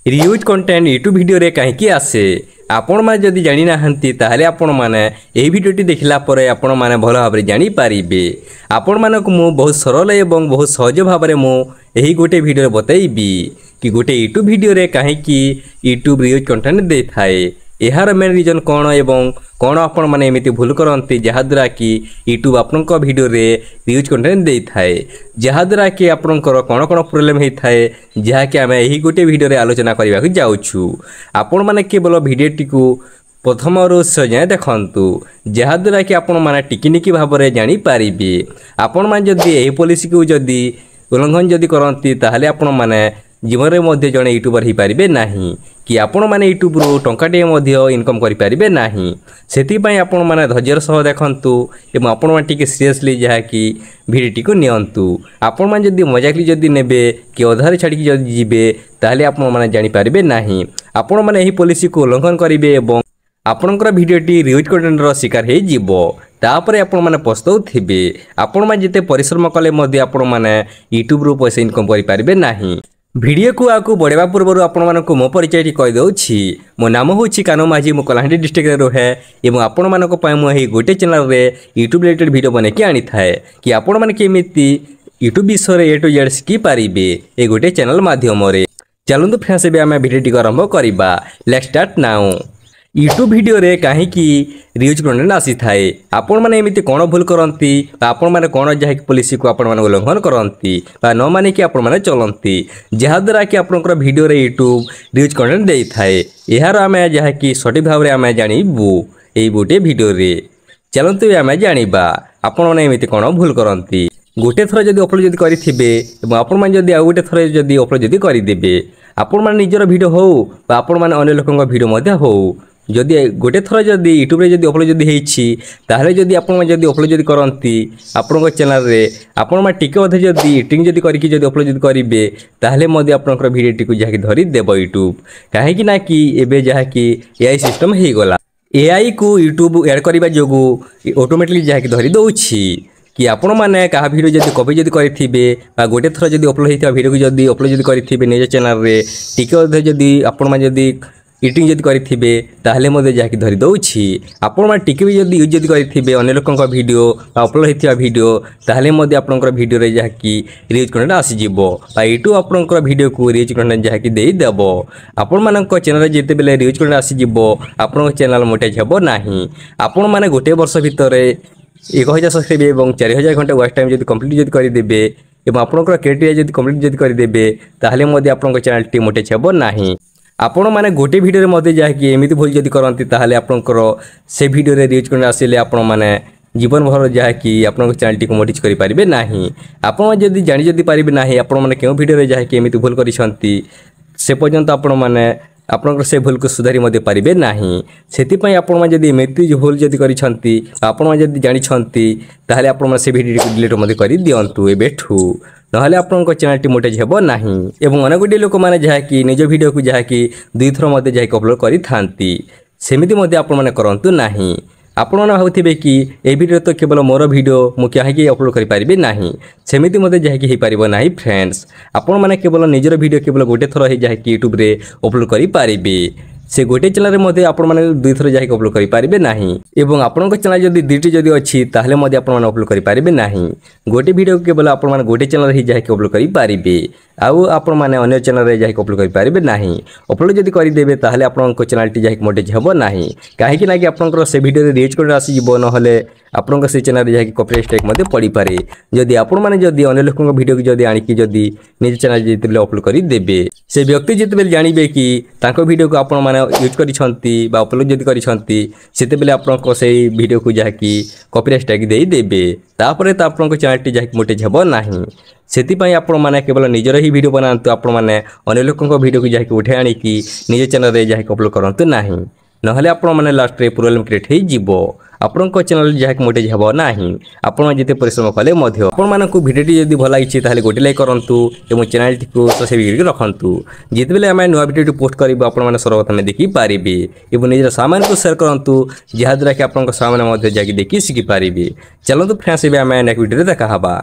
Reuse content YouTube video रे कहीं आसे आपण मैंने जदि जानी ना ताहले आपण मैंने यही वीडियोटी देखला परे आपण मैंने भल भाव जानी पारिबे। आपण मानक मु बहुत सरल एवं बहुत सहज भाव में मु यही गोटे वीडियो बतैबी कि गोटे यूट्यूब वीडियो रे कहीं यूट्यूब रियूज कंटेंट दे थाए। यार मेन रिजन कौन एवं कौन आपण मैंने एमती भूल करती जहाद्वारा कि यूट्यूब आपण वीडियो रे रियूज कंटेंट दे थाए, जहाद्वारा कि आपणकर कौन कौन प्रोब्लेम होता है जहाँकि आम यही गोटे वीडियो रे आलोचना करने को जाऊँ। आपण मैंने केवल वीडियोटी को प्रथम जाए देखु जहाद्वारा कि आपण मैंने टिकिनिकी भाव में जानीपारे। आपण मैंने जदि यही पॉलिसी को जदि उल्लंघन जदि करती ताहले आपण मैंने जीवन में मध्य जड़े यूट्यूबर हो पारे ना कि आपण मैंने यूट्यूब रू टंकाटे इनकम करें ना। से आपण मैंने धैर्यर सह देखु एवं आपण मैंने टी सीरियसली जहाँकि भिडटी को नियंतु। आपण मैंने जदि मजाकली जदि नेबे कि अधारे छाड़ी जदि जीवे ताहले आपण मैंने जानीपारे ना। आपण मैंने यही पॉलिसी को उल्लंघन करेंगे एवं आपणकर भिडटी रियूज कंटेंटर शिकार हो तापरे आपण मैंने पछताउथिबे। आपण मैंने जिते परिश्रम कले मध्य आपण मैंने यूट्यूब रू पैसा इनकम करें ना। वीडियो को आगु बढ़ावा पूर्व आपण मानक मो परिचय कहीदे। मो नाम हूँ कानो माझी, मु कलाहांडी डिस्ट्रिक्ट रोहे एवं आपण मानक मुझे गोटे चैनल रे यूट्यूब रिलेटेड वीडियो बने के आनी थाए कि आपण मैंने केमिति यूट्यूब विषय ए टू जेड शिखी पारिबे ए गोटे चैनल माध्यम रे। चलतु फ्रेंड्स एबे आमे वीडियोटी आरंभ करबा। Let's start now. YouTube video रे कहीं रियूज कंटेंट आसी थाए आपण मैंने एमती कौन भूल करती आपण मैंने कौन जहाँकि पॉलिसी को आपण मैंने उल्लंघन करती न मानिकी आपण मैंने चलती जहाद्वारा कि आपंकर वीडियो रे यूट्यूब रियूज कंटेंट दे थाए। यार आम जहाँकि सठिक भाव में आम जानबू यही गोटे वीडियो रे। चलतु आम जाना आपण मैंने एमती कौन भूल करती। गोटे थर जब अपलोड जब करेंगे आपण मैंने जब आउ गोटे थर जब अपलोड जब करदे आपण मैंने निजर वीडियो हो आपण मैंने अन्य लोकों वीडियो हो जदि गोटे थर जदि यूट्यूब रे जदि अपलोड जदि हेछि ताहले जदि आपण मैंने जदि अपलोड जदि करती आपण चैनल रे आपण मैंने टिके अधे जदि एडिटिंग जदि करके जदि अपलोड जदि करेंगे ताहले मध्य आपनकर वीडियोटी को जहाँकि धरी देव यूट्यूब कहीं ना कि एबे जहाँकि एआई सिस्टम हो गला। एआई को यूट्यूब ऐड करने जोगु ऑटोमेटिकली जहाँकि धरी दउछि कि आपण मैंने क्या वीडियो जदि कपी जदि करेंगे गोटे थर जदि अपलोड होता वीडियो को जदि अपलोड जदि करेंगे निज चैनल रे टिके अधे जदि आपण मैंने जदि एडिटिंग जदि करेंगे ताहले मध्य जहाँकि धरी दउछि। आपण मैंने टिके भी जदि यूज जदि करेंगे अन्य लोकों वीडियो अपलोड होता वीडियो ताहले मध्य आपंकर वीडियो रे जहाँकि रियूज कंटेंट आसीजिव यूट्यूब आपंकर वीडियो को रियूज कंटेंट जहाँकि देदेव। आपण मानक चैनल जिते बेले रियूज कंटेंट आसीजिव आपन चैनल मोटेज हेबो नाही। आपण माने गोटे वर्ष भितर 1000 सब्सक्राइब और 4000 घंटा वाच टाइम जब कंप्लीट जब करदे और आपंकर क्राइटेरिया जब कंप्लीट जब करदे ताहले मध्य आपन चैनल टी मोटेज हेबो नाही। आपण मैंने गोटे वीडियो रे मध्य जहाँकि एमती भूल जदि करती ताहले आपंकर से वीडियो रे रियूज कंटेंट आसिले आपण मैंने जीवन भर जहाँकि आपन चैनल टी को मोटिज करें ना। आपण जदि जानी जदि पारे ना आपण मैंने क्यों वीडियो रे जहाँकि एमती भूल करिसंती से पर्यंत आपण मैंने आपंकर से भूल को सुधारी मध्य पारे ना। से आपण मैंने जदि एमती भूल जदि करिसंती आपण मैंने जदि जानिछंती ताहले आपण मैंने से वीडियो को डिलीट मध्य कर दियंतु एबेठू नहले आपन चैनल टी मोटेज हेबो नाही। एवं अनेक गुटे लोक मैंने जहाँकि निज वीडियो को जहाँकि 2 थर मध्य जहाँकि अपलोड करि थांती सेमिति मध्य आपण मैंने करंतु नाही। आपण मैंने भावुथिबे कि ए वीडियो तो केवल मोर वीडियो मु कहीं अपलोड करि पारिबे नाही सेमिति मध्य जहाँकि हो पारिबो नाही। फ्रेंड्स आपण मैंने केवल निजर वीडियो केवल गोटे थर जहाँकि यूट्यूब रे अपलोड करि पारिबे से गोटे चैनल रे मध्य आपण मैंने 2 थर जहाँकि अपलोड करि पारिबे नाही। एवं आपन चैनल जदि 2टी जदि अछि ताहले मध्य आपण मैंने अपलोड करि पारिबे नाही। गोटे वीडियो केवल आपण मैंने गोटे चैनल रे जहाँकि अपलोड करि पारिबे आउ आपण मैंने अन्य चैनल रे जहाँकि अपलोड करि पारिबे नाही। अपलोड जदि करदेबे ताहले आपण चैनल टी जहाँकि मोटेज हेबो नाही कहीं ना कि आपन से वीडियो रे रियूज कंटेंट आसीजिवो नहले आपण से चैनल रे जहाँकि कॉपीराइट स्ट्राइक मध्य पड़ी पारे। जदि आपण मैंने जदि अन्य लोकों वीडियो को जदि आनिकी जदि निज चैनल जितेबेले अपलोड करि देबे से व्यक्ति जितेबेले जानिबे कि तांको वीडियो को आपण मैंने यूज करिसंती बा अपलोड जदि करिसंती सेतेबेले आपण से वीडियो को जहाँकि कॉपीराइट स्ट्राइक देई देबे तापरे त आपण चैनल टी जहाँकि मोटेज हेबो नाही। से आपण मैंने केवल निजर ही वीडियो बनातु आपण मैंने अन्य लोकों वीडियो को जहाँकि उठे आनिकी निज चैनल रे जहाँकि अपलोड करंतु नाही नहले आपण मैंने लास्ट रे प्रोब्लेम क्रिएट हो जिवो आपण चैनल जहाँकि मोटेज हेबो नाही। आपण जिते परिश्रम कले मध्य आपण मानकु वीडियोटी जदि भल लागिछि ताहले गोटे लाइक करंतु एवं चैनल टी को सब्सक्राइब करके रखंतु जितेबेले आमे नुआ वीडियो पोस्ट करबो आपण माने सर्वप्रथम देखि पारिबे एवं निजर सामान को शेयर करंतु जहाद्वारा कि आपण सामान मध्य जाकि देखि सिखि पारिबे। चलंतु फ्रेंड्स एबे आमे नेक्स्ट वीडियो रे देखा हबा।